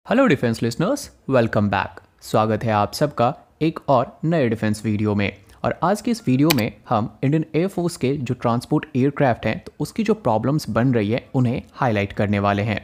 Hello defence listeners, welcome back. स्वागत है आप सबका एक और नए डिफेंस वीडियो में। और आज की इस वीडियो में हम इंडियन एयरफोर्स के जो ट्रांसपोर्ट एयरक्राफ्ट हैं तो उसकी जो प्रॉब्लम्स बन रही है उन्हें हाईलाइट करने वाले हैं।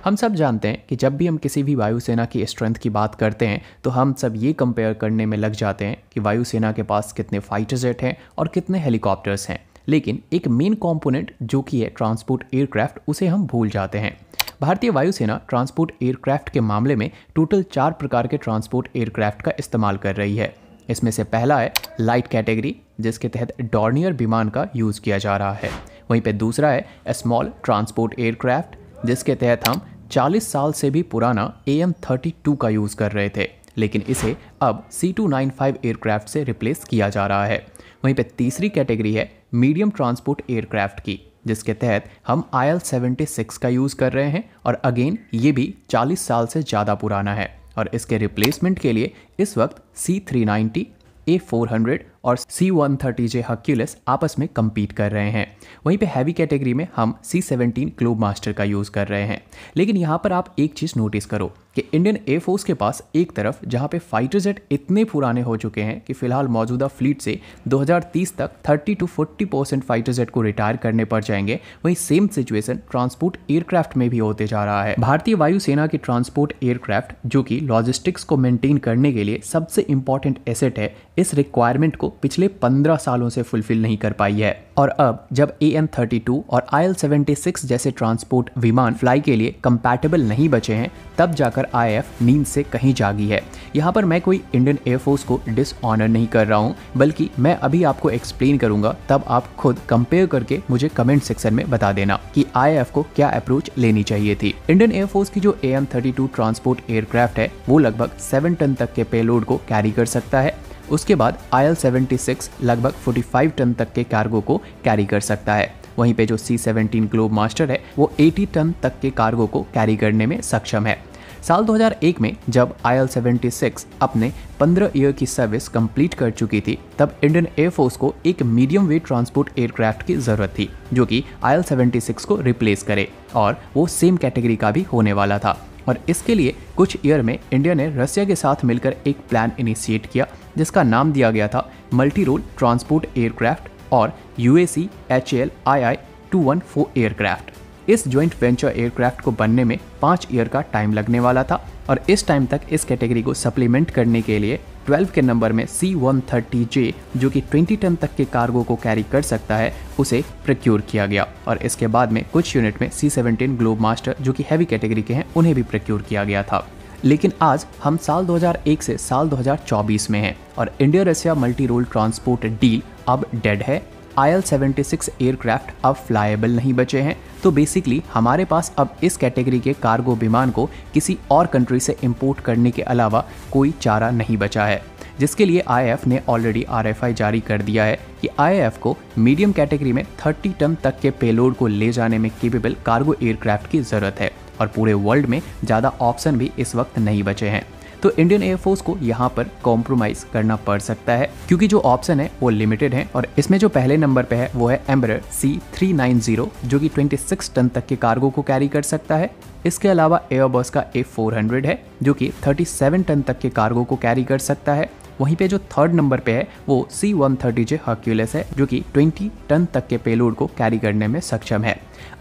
हम सब जानते हैं कि जब भी हम किसी भी वायुसेना की स्ट्रेंथ की बात करते हैं तो हम सब ये कंपेयर करने में लग जाते हैं कि वायुसेना के पास कितने फाइटर जेट हैं और कितने हेलीकॉप्टर्स हैं, लेकिन एक मेन कॉम्पोनेंट जो कि है ट्रांसपोर्ट एयरक्राफ्ट, उसे हम भूल जाते हैं। भारतीय वायुसेना ट्रांसपोर्ट एयरक्राफ्ट के मामले में टोटल 4 प्रकार के ट्रांसपोर्ट एयरक्राफ्ट का इस्तेमाल कर रही है। इसमें से पहला है लाइट कैटेगरी, जिसके तहत डॉर्नियर विमान का यूज़ किया जा रहा है। वहीं पे दूसरा है स्मॉल ट्रांसपोर्ट एयरक्राफ्ट, जिसके तहत हम 40 साल से भी पुराना AN-32 का यूज़ कर रहे थे, लेकिन इसे अब C295 एयरक्राफ्ट से रिप्लेस किया जा रहा है। वहीं पे तीसरी कैटेगरी है मीडियम ट्रांसपोर्ट एयरक्राफ्ट की, जिसके तहत हम IL-76 का यूज़ कर रहे हैं और अगेन ये भी 40 साल से ज़्यादा पुराना है। और इसके रिप्लेसमेंट के लिए इस वक्त C390, A400 और C130J हर्क्यूलिस आपस में compete कर रहे हैं। वहीं पे हैवी कैटेगरी में हम C-17 ग्लोब मास्टर का यूज़ कर रहे हैं। लेकिन यहाँ पर आप एक चीज़ नोटिस करो कि इंडियन एयरफोर्स के पास एक तरफ जहाँ पे फाइटर जेट इतने पुराने हो चुके हैं कि फिलहाल मौजूदा फ्लीट से 2030 तक 30-40% फाइटर जेट को रिटायर करने पड़ जाएंगे, वहीं सेम सिचुएशन ट्रांसपोर्ट एयरक्राफ्ट में भी होते जा रहा है। भारतीय वायुसेना की ट्रांसपोर्ट एयरक्राफ्ट, जो कि लॉजिस्टिक्स को मेंटेन करने के लिए सबसे इंपॉर्टेंट एसेट है, इस रिक्वायरमेंट को पिछले 15 सालों से फुलफिल नहीं कर पाई है। और अब जब AN-32 और IL-76 जैसे ट्रांसपोर्ट विमान फ्लाई के लिए कंपैटिबल नहीं बचे हैं, तब जाकर IAF नींद से कहीं जागी है। यहाँ पर मैं कोई इंडियन एयरफोर्स को डिसऑनर नहीं कर रहा हूँ, बल्कि मैं अभी आपको एक्सप्लेन करूंगा, तब आप खुद कंपेयर करके मुझे कमेंट सेक्शन में बता देना कि IAF को क्या अप्रोच लेनी चाहिए थी। इंडियन एयरफोर्स की जो AN-32 ट्रांसपोर्ट एयरक्राफ्ट है वो लगभग 7 टन तक के पेलोड को कैरी कर सकता है। उसके बाद IL-76 लगभग 45 टन तक के कार्गो को कैरी कर सकता है। वहीं पे जो C-17 ग्लोब मास्टर है वो 80 टन तक के कार्गो को कैरी करने में सक्षम है। साल 2001 में जब IL-76 अपने 15 ईयर की सर्विस कंप्लीट कर चुकी थी, तब इंडियन एयरफोर्स को एक मीडियम वेट ट्रांसपोर्ट एयरक्राफ्ट की ज़रूरत थी जो कि IL-76 को रिप्लेस करे, और वो सेम कैटेगरी का भी होने वाला था। और इसके लिए कुछ ईयर में इंडिया ने रसिया के साथ मिलकर एक प्लान इनिशिएट किया, जिसका नाम दिया गया था मल्टी रोल ट्रांसपोर्ट एयरक्राफ्ट और UAC HAL II-214 एयरक्राफ्ट। इस जॉइंट वेंचर एयरक्राफ्ट को बनने में 5 ईयर का टाइम लगने वाला था, और इस टाइम तक इस कैटेगरी को सप्लीमेंट करने के लिए 12 के नंबर में C-130J, जो कि 20 टन तक के कार्गो को कैरी कर सकता है, उसे प्रोक्योर किया गया। और इसके बाद में कुछ यूनिट में C-17 ग्लोब मास्टर, जो कि हैवी कैटेगरी के हैं, उन्हें भी प्रोक्योर किया गया था। लेकिन आज हम साल 2001 से साल 2024 में हैं, और India Russia multi role transport deal अब डेड है। IL-76 एयरक्राफ्ट अब फ्लाएबल नहीं बचे हैं, तो बेसिकली हमारे पास अब इस कैटेगरी के कार्गो विमान को किसी और कंट्री से इंपोर्ट करने के अलावा कोई चारा नहीं बचा है, जिसके लिए IAF ने ऑलरेडी RFI जारी कर दिया है कि IAF को मीडियम कैटेगरी में 30 टन तक के पेलोड को ले जाने में केपेबल कार्गो एयरक्राफ्ट की ज़रूरत है, और पूरे वर्ल्ड में ज़्यादा ऑप्शन भी इस वक्त नहीं बचे हैं। तो इंडियन एयरफोर्स को यहाँ पर कॉम्प्रोमाइज़ करना पड़ सकता है, क्योंकि जो ऑप्शन है वो लिमिटेड है। और इसमें जो पहले नंबर पे है वो है एम्बरर C390, जो कि 26 टन तक के कार्गो को कैरी कर सकता है। इसके अलावा एयरबस का A400 है, जो कि 37 टन तक के कार्गो को कैरी कर सकता है। वहीं पे जो थर्ड नंबर पे है वो C-130J हर्क्यूलिस है, जो कि 20 टन तक के पेलोड को कैरी करने में सक्षम है।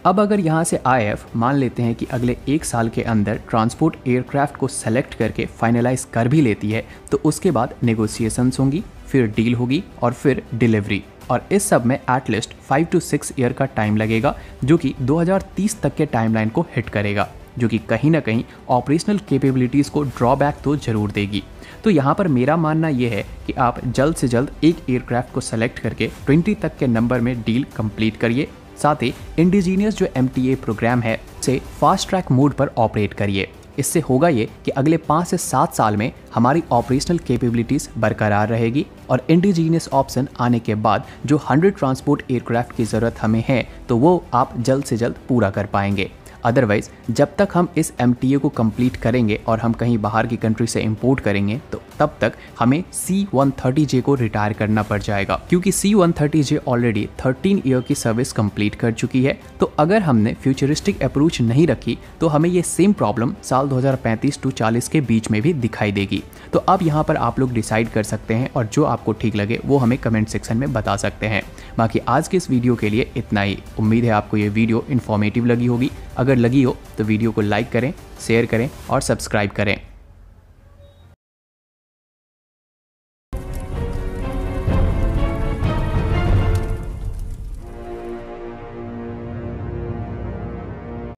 अब अगर यहाँ से IAF मान लेते हैं कि अगले 1 साल के अंदर ट्रांसपोर्ट एयरक्राफ्ट को सेलेक्ट करके फाइनलाइज कर भी लेती है, तो उसके बाद नेगोशिएशंस होंगी, फिर डील होगी और फिर डिलीवरी, और इस सब में एटलीस्ट 5 to 6 ईयर का टाइम लगेगा, जो कि 2030 तक के टाइमलाइन को हिट करेगा, जो कि कहीं ना कहीं ऑपरेशनल कैपेबिलिटीज़ को ड्रॉबैक तो जरूर देगी। तो यहाँ पर मेरा मानना ये है कि आप जल्द से जल्द एक एयरक्राफ्ट को सेलेक्ट करके 20 तक के नंबर में डील कंप्लीट करिए। साथ ही इंडिजीनियस जो MTA प्रोग्राम है उसे फास्ट ट्रैक मोड पर ऑपरेट करिए। इससे होगा ये कि अगले 5 से 7 साल में हमारी ऑपरेशनल कैपेबिलिटीज़ बरकरार रहेगी, और इंडिजीनियस ऑप्शन आने के बाद जो 100 ट्रांसपोर्ट एयरक्राफ्ट की ज़रूरत हमें है, तो वो आप जल्द से जल्द पूरा कर पाएंगे। अदरवाइज़ जब तक हम इस MTA को कंप्लीट करेंगे और हम कहीं बाहर की कंट्री से इंपोर्ट करेंगे तो तब तक हमें C-130J को रिटायर करना पड़ जाएगा, क्योंकि C-130J ऑलरेडी 13 ईयर की सर्विस कंप्लीट कर चुकी है। तो अगर हमने फ्यूचरिस्टिक अप्रोच नहीं रखी तो हमें ये सेम प्रॉब्लम साल 2035 टू 40 के बीच में भी दिखाई देगी। तो अब यहाँ पर आप लोग डिसाइड कर सकते हैं और जो आपको ठीक लगे वो हमें कमेंट सेक्शन में बता सकते हैं। बाकी आज के इस वीडियो के लिए इतना ही। उम्मीद है आपको ये वीडियो इन्फॉर्मेटिव लगी होगी। अगर लगी हो तो वीडियो को लाइक करें, शेयर करें और सब्सक्राइब करें।